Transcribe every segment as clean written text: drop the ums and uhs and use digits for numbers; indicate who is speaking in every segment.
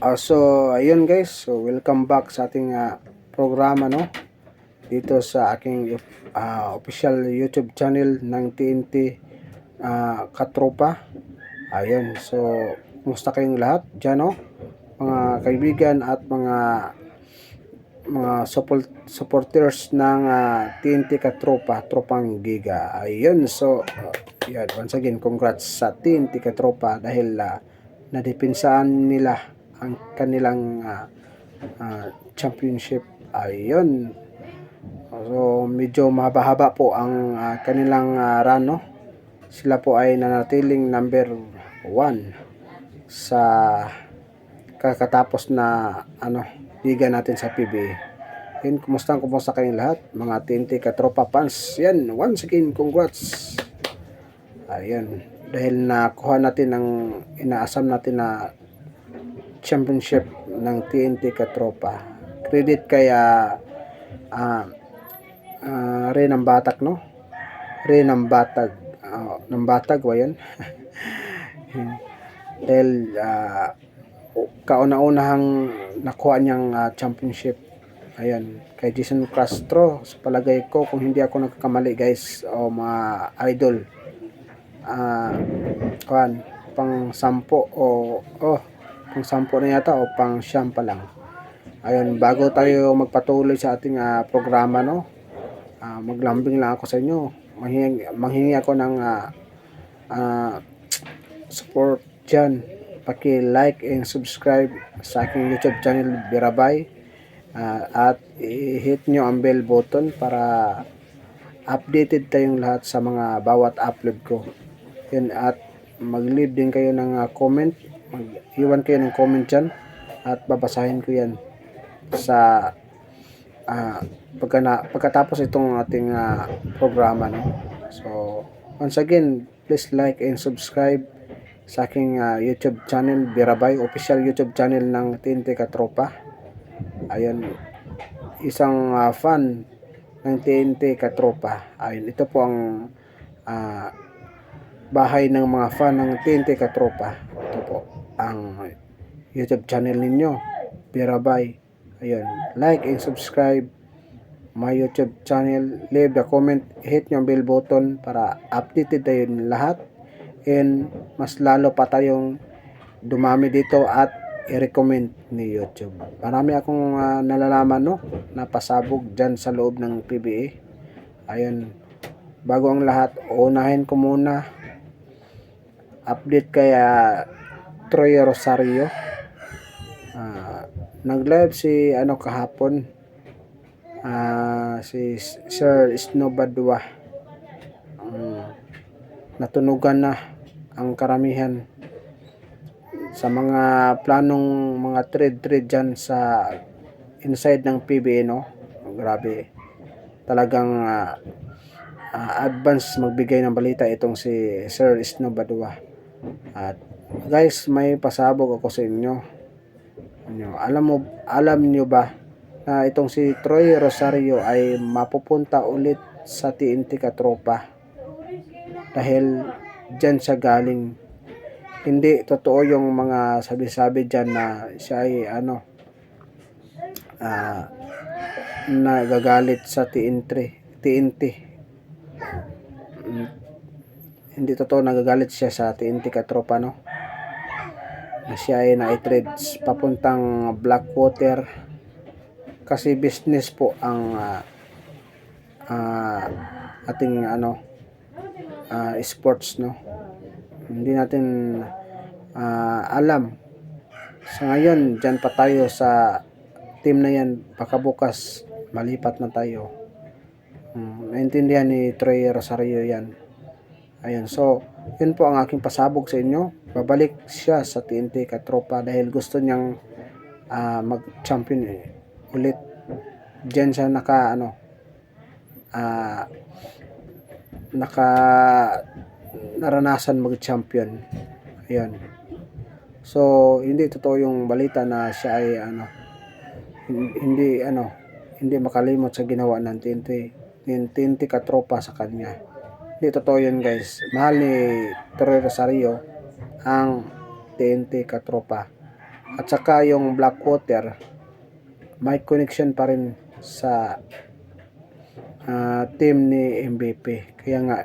Speaker 1: Ayun guys, welcome back sa ating programa, no? Dito sa aking official YouTube channel ng TNT Katropa. Ayun, kumusta kayong lahat dyan, no? Mga kaibigan at mga supporters ng TNT Katropa, Tropang Giga. Ayun, yan, once again, congrats sa TNT Katropa dahil nadepinsaan nila ang kanilang championship. Ayun. Medyo mahaba-haba po ang kanilang run, no? Sila po ay nanatiling number 1 sa kakatapos na liga natin sa PBA. Yun, kumusta kayong lahat, mga TNT Katropa fans? Yan, once again, congrats. Ayun, dahil nakuha natin ang inaasam natin na championship ng TNT Katropa. Credit kay Ray ng Batag, no? Ray ng Batag. Ng Batag ba yan? Dahil kauna-unahang nakuha niyang championship. Ayan, kay Jason Castro, sa palagay ko, kung hindi ako nagkakamali guys, mga idol, pang 10 pang 10 na yata o pang 9 pa lang. Ayun, bago tayo magpatuloy sa ating programa, no? Maglambing lang ako sa inyo. Manghingi ako ng support dyan. Paki-like and subscribe sa aking YouTube channel, Birabay. At i-hit nyo ang bell button para updated tayong lahat sa mga bawat upload ko. Yun, at mag-leave din kayo ng comment. Mag-iwan kayo ng comment dyan at babasahin ko yan sa pagkatapos itong ating programa, no? Once again, please like and subscribe sa aking YouTube channel, Birabay, official YouTube channel ng TNT Katropa. Ayun, isang fan ng TNT Katropa. Ayun, ito po ang bahay ng mga fan ng TNT Katropa. Ito po ang YouTube channel ninyo, Birabay. Ayun, like and subscribe my YouTube channel, leave the comment, hit yung bell button para updated tayo lahat, and mas lalo pa tayong dumami dito at i-recommend ni YouTube. Marami akong nalalaman, no, napasabog dyan sa loob ng PBA. Ayun, bago ang lahat, unahin ko muna update kay Troy Rosario. Nag-live si kahapon, si Sir Snow Badua. Natunugan na ang karamihan sa mga planong mga trade dyan sa inside ng PBA, no? Grabe, talagang advance magbigay ng balita itong si Sir Snow Badua. At guys, may pasabog ako sa inyo. Alam nyo ba na itong si Troy Rosario ay mapupunta ulit sa TNT Katropa dahil dyan siya galing? Hindi totoo yung mga sabi-sabi dyan na siya ay nagagalit sa TNT. Hindi totoo nagagalit siya sa TNT Katropa, no? Na siya ay na-trade papuntang Blackwater kasi business po ang ating sports, no? Hindi natin alam sa ngayon, dyan pa tayo sa team na yan, baka bukas malipat na tayo. Naintindihan ni Troy Rosario yan. Ayun, yun po ang aking pasabog sa inyo. Babalik siya sa TNT Katropa dahil gusto niyang mag-champion ulit. Diyan siya naranasan mag-champion. Ayun. Hindi totoo yung balita na siya ay hindi makalimot sa ginawa ng TNT Katropa sa kanya. Hindi totoo yun guys. Mahal ni Troy Rosario ang TNT Katropa. At saka yung Blackwater, may connection pa rin sa team ni MVP. Kaya nga,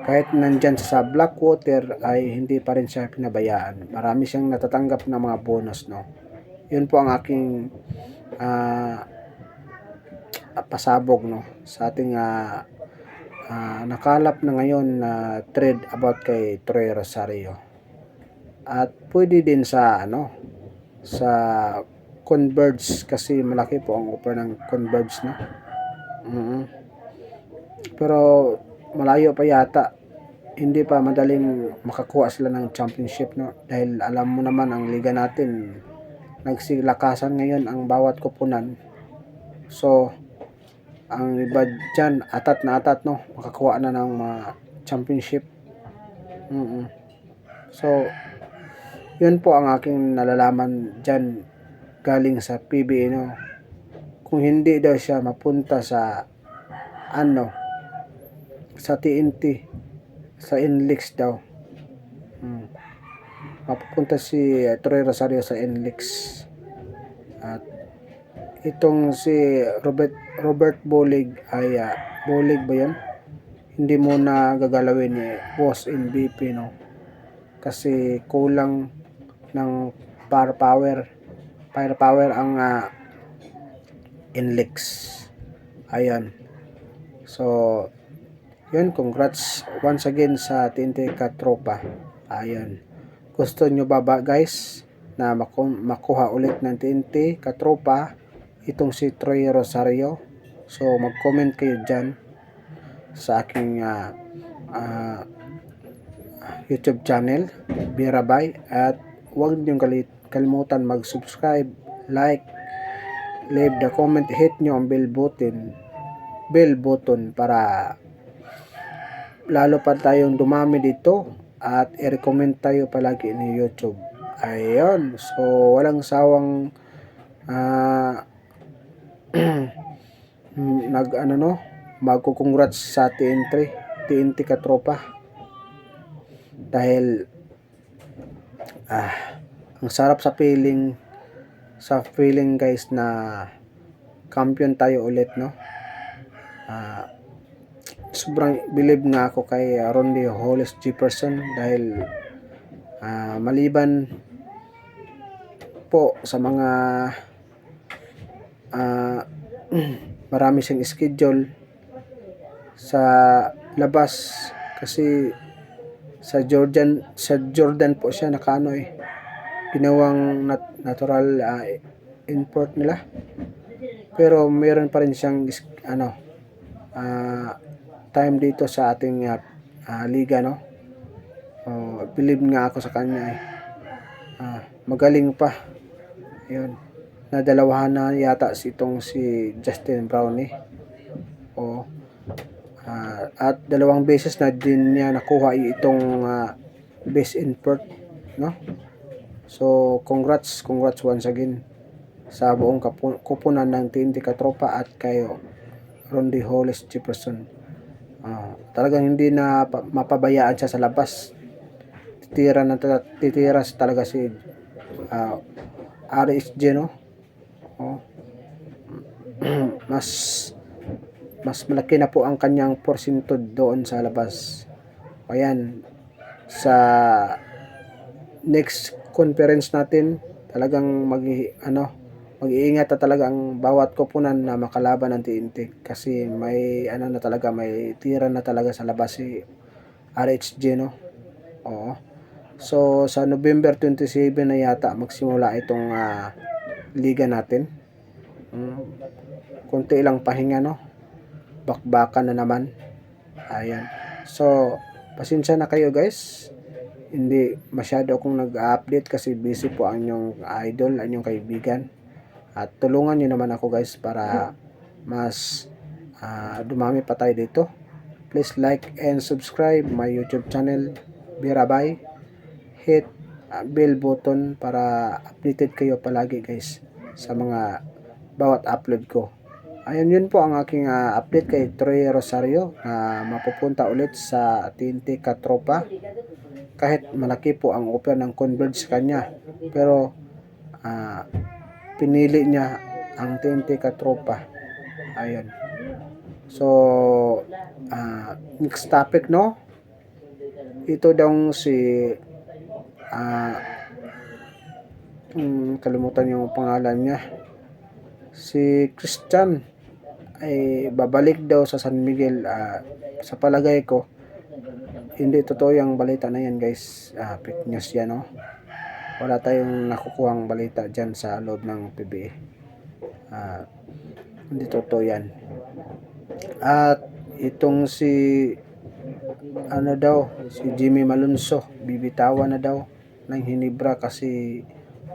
Speaker 1: kahit nandyan sa Blackwater ay hindi pa rin siya pinabayaan. Marami siyang natatanggap na mga bonus, no. Yun po ang aking pasabog, no, sa ating nakalap na ngayon na trade about kay Troy Rosario. At pwede din sa sa Converge kasi malaki po ang offer ng Converge, no. Pero malayo pa yata, hindi pa madaling makakuha sila ng championship, no, dahil alam mo naman ang liga natin, nagsilakasan ngayon ang bawat kupunan. So ang iba dyan atat na atat, no, makakuha na ng championship. So yun po ang aking nalalaman dyan galing sa PBA, no. Kung hindi daw siya mapunta sa sa TNT, sa NLEX daw, mapupunta si Troy Rosario sa NLEX. At itong si Robert Bolig ay Bolig ba yan? Hindi mo na gagalawin ni Boss MVP, no, kasi kulang ng firepower ang NLEX. Ayan. So yun, congrats once again sa TNT Katropa. Ayan. Gusto nyo ba guys na makuha ulit ng TNT Katropa itong si Troy Rosario? So mag-comment kayo dyan sa aking YouTube channel, Birabay, at huwag niyong kalimutan mag-subscribe, like, leave the comment, hit nyo ang bell button para lalo pa tayong dumami dito at i-recommend tayo palagi ni YouTube. Ayun, so walang sawang magko-congrats sa TNT Katropa dahil ang sarap sa feeling guys na champion tayo ulit, no. Sobrang believe nga ako kay Rondy Hollis Jefferson dahil maliban po sa mga marami siyang schedule sa labas kasi sa Jordan po siya ginawang natural import nila, pero meron pa rin siyang time dito sa ating liga, no. Believe nga ako sa kanya magaling pa. Ayun, nadalawahan na yata si Justin Brownlee, at 2 beses na din niya nakuha itong best import, no. So congrats once again sa buong kupunan ng TNT Katropa at kay Rondy Hollis Jefferson. Talagang hindi na mapabayaan siya sa labas. Titira talaga si RSG, no. mas malaki na po ang kanyang porsyento doon sa labas. Ayan, sa next conference natin talagang mag-iingat na talaga ang bawat koponan na makalaban ng TNT kasi may na talaga, may tira na talaga sa labas si RHG, no. So sa November 27 na yata magsimula itong liga natin. Konti lang pahinga, no, bakbakan na naman. Ayan, so pasensya na kayo guys, hindi masyado akong nag-update kasi busy po ang inyong idol, ang inyong kaibigan. At tulungan nyo naman ako guys para mas dumami pa tayo dito. Please like and subscribe my YouTube channel, Birabay. Hit bell button para updated kayo palagi guys sa mga bawat upload ko. Ayun, yun po ang aking update kay Troy Rosario na mapupunta ulit sa TNT Katropa. Kahit malaki po ang offer ng Converge sa kanya, pero ah, pinili niya ang TNT Katropa. Ayun. So, next topic, no? Ito daw si kalimutan yung pangalan niya. Si Christian ay babalik daw sa San Miguel. Sa palagay ko, hindi totoo yung balita na yan, guys. Fake news yan, no? Wala tayong nakukuhang balita dyan sa loob ng PBA. Hindi totoo yan. At itong si si Jimmy Malonzo, bibitawan na daw ng Hinebra kasi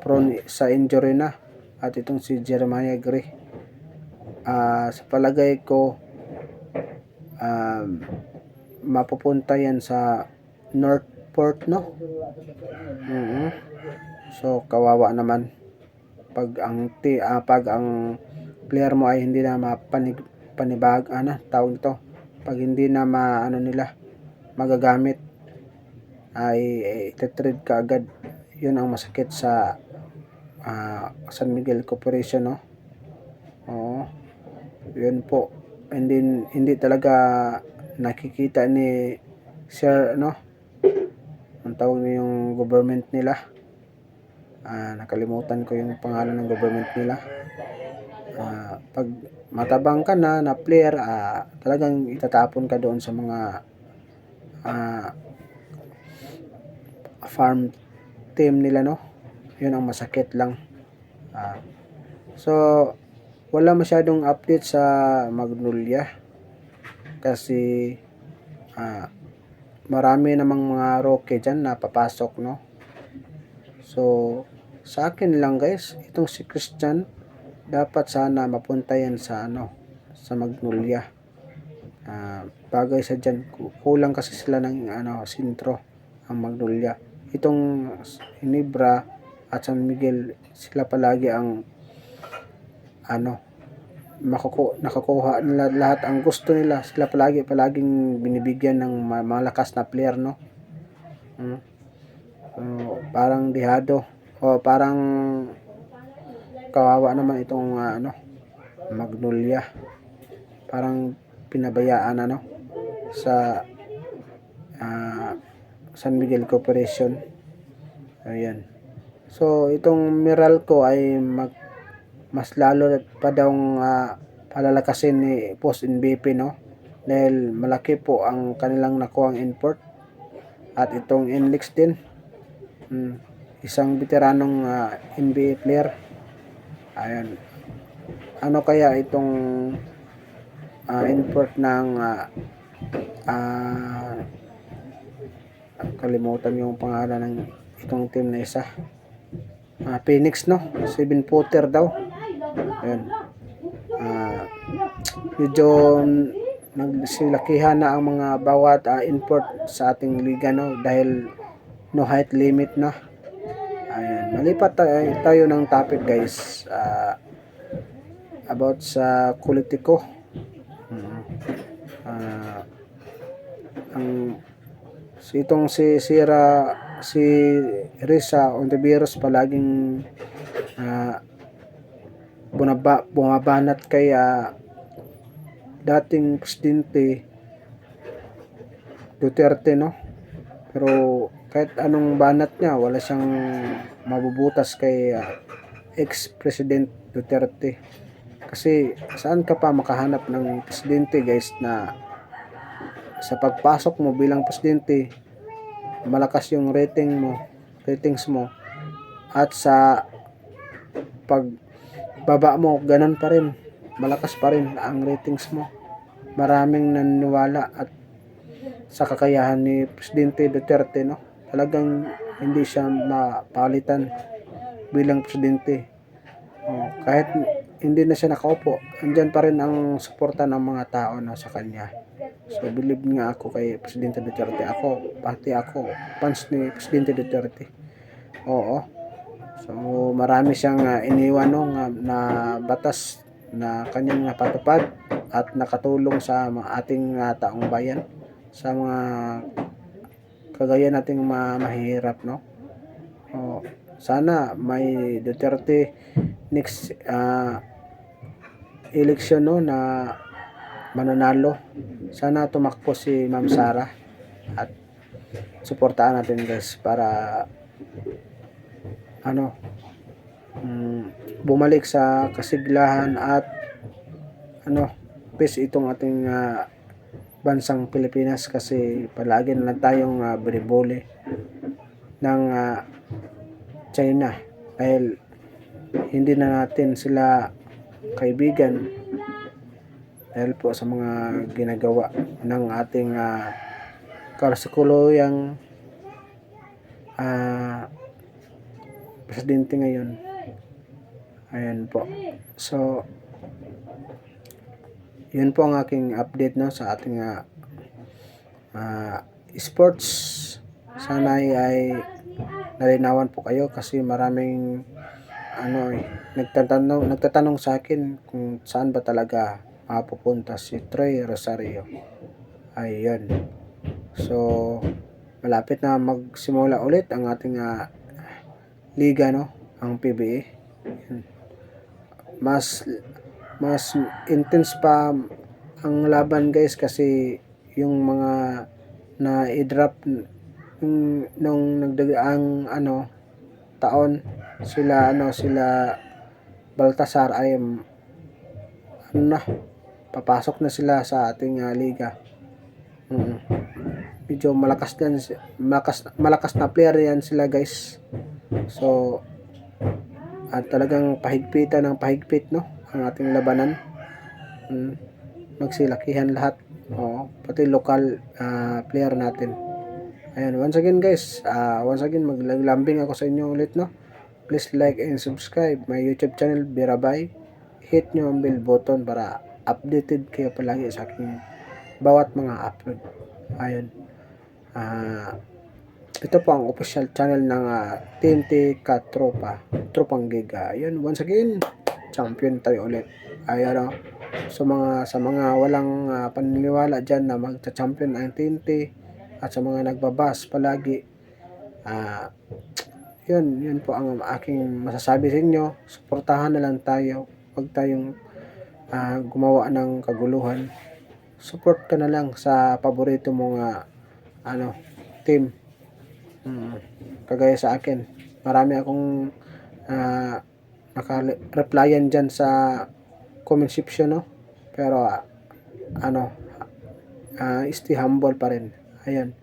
Speaker 1: prone sa injury na. At itong si Jeremiah Gray, sa palagay ko, mapupunta yan sa Northport, no? So kawawa naman pag ang player mo ay hindi na tawag ito, pag hindi na nila magagamit, ay ititrade ka agad. Yun ang masakit sa San Miguel Corporation, no? Oo, yun po. Hindi talaga nakikita ni Sir, no? Ang tawag niya yung government nila. Nakalimutan ko yung pangalan ng government nila. Pag matabang ka na player, talagang itatapon ka doon sa mga farm team nila, no? Yun ang masakit lang. So wala masyadong update sa Magnolia kasi marami namang mga rookie dyan na papasok, no? So sa akin lang, guys, itong si Christian dapat sana mapunta yan sa sa Magnolia. Bagay sa dyan, kulang kasi sila ng sentro ang Magnolia. Itong Hinebra at San Miguel, sila palagi ang nakakuha nila lahat ang gusto nila. Sila palaging binibigyan ng malakas na player, no? Parang dihado o parang kawawa naman itong Magnolia. Parang pinabayaan sa San Miguel Corporation. Ayan. So itong Meralco ay mas lalo pa daw palalakasin ni Post MVP, no? Dahil malaki po ang kanilang nakuhang import. At itong Inlex din, isang veteranong NBA player. Ayan. Ano kaya itong import ng kalimutan yung pangalan ng itong team na isa, Phoenix, no? 7-footer daw. Ayan. Medyo nagsilakihan na ang mga bawat import sa ating liga, no? Dahil no height limit na. Ayan. Malipat tayo ng topic, guys. About sa Kulitiko. Itong si Risa Ontiveros palaging bumabanat kay dating presidente Duterte, no? Pero kahit anong banat niya, wala siyang mabubutas kay ex-president Duterte. Kasi saan ka pa makahanap ng presidente, guys, na sa pagpasok mo bilang presidente, malakas yung ratings mo, at sa pagbaba mo, ganun pa rin, malakas pa rin ang ratings mo. Maraming naniniwala at sa kakayahan ni Presidente Duterte, no? Talagang hindi siya mapalitan bilang presidente. Kahit hindi na siya nakaupo, andyan pa rin ang suporta ng mga tao na sa kanya. So believe nga ako kay Presidente Duterte. Pati ako fans ni Presidente Duterte. Oo. So marami siyang iniwan na batas na kanyang napatupad at nakatulong sa ating taong bayan, sa mga kagaya nating mahihirap, no? sana may Duterte next election no na mananalo. Sana tumakbo si Ma'am Sara at suportahan natin guys para ano bumalik sa kasiglahan at ano peace itong ating bansang Pilipinas kasi palagi na lang tayong binibuli ng China dahil hindi na natin sila kaibigan dahil po sa mga ginagawa ng ating kasakuluyang presidente ngayon. Ayan po. So, yun po ang aking update no sa ating sports. Sana ay nalinawan po kayo kasi maraming nagtatanong sa akin kung saan ba talaga mapupunta si Troy Rosario. Ayun. So, malapit na magsimula ulit ang ating liga no, ang PBA. Mas intense pa ang laban guys kasi yung mga na i-drop nung nagdagaang taon sila Baltasar ay papasok na sila sa ating liga. Medyo malakas na player yan sila guys. So at talagang pahigpitan ng pahigpit no ang ating labanan. Magsilakihan lahat. Pati local player natin. Ayan, once again guys, maglambing ako sa inyo ulit no. Please like and subscribe my YouTube channel Birabay. Hit nyo ang bell button para updated kayo palagi sa aking bawat mga upload. Ayun. Ito po ang official channel ng TNT Katropa, Tropang Giga. Ayun, once again, champion tayo ulit. Ayun sa mga walang paniniwala dyan na magcha-champion ang TNT at sa mga nagbabas palagi, yun po ang aking masasabi sa inyo. Suportahan na lang tayo. Huwag tayong gumawa ng kaguluhan. Support ka na lang sa paborito mong team. Kagaya sa akin, marami akong naka-replyan dyan sa comment section no, pero stay humble pa rin. Ayan.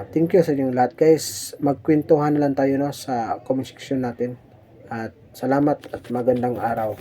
Speaker 1: Thank you sa inyong lahat guys. Magkwentuhan na lang tayo no sa comment section natin. At salamat at magandang araw.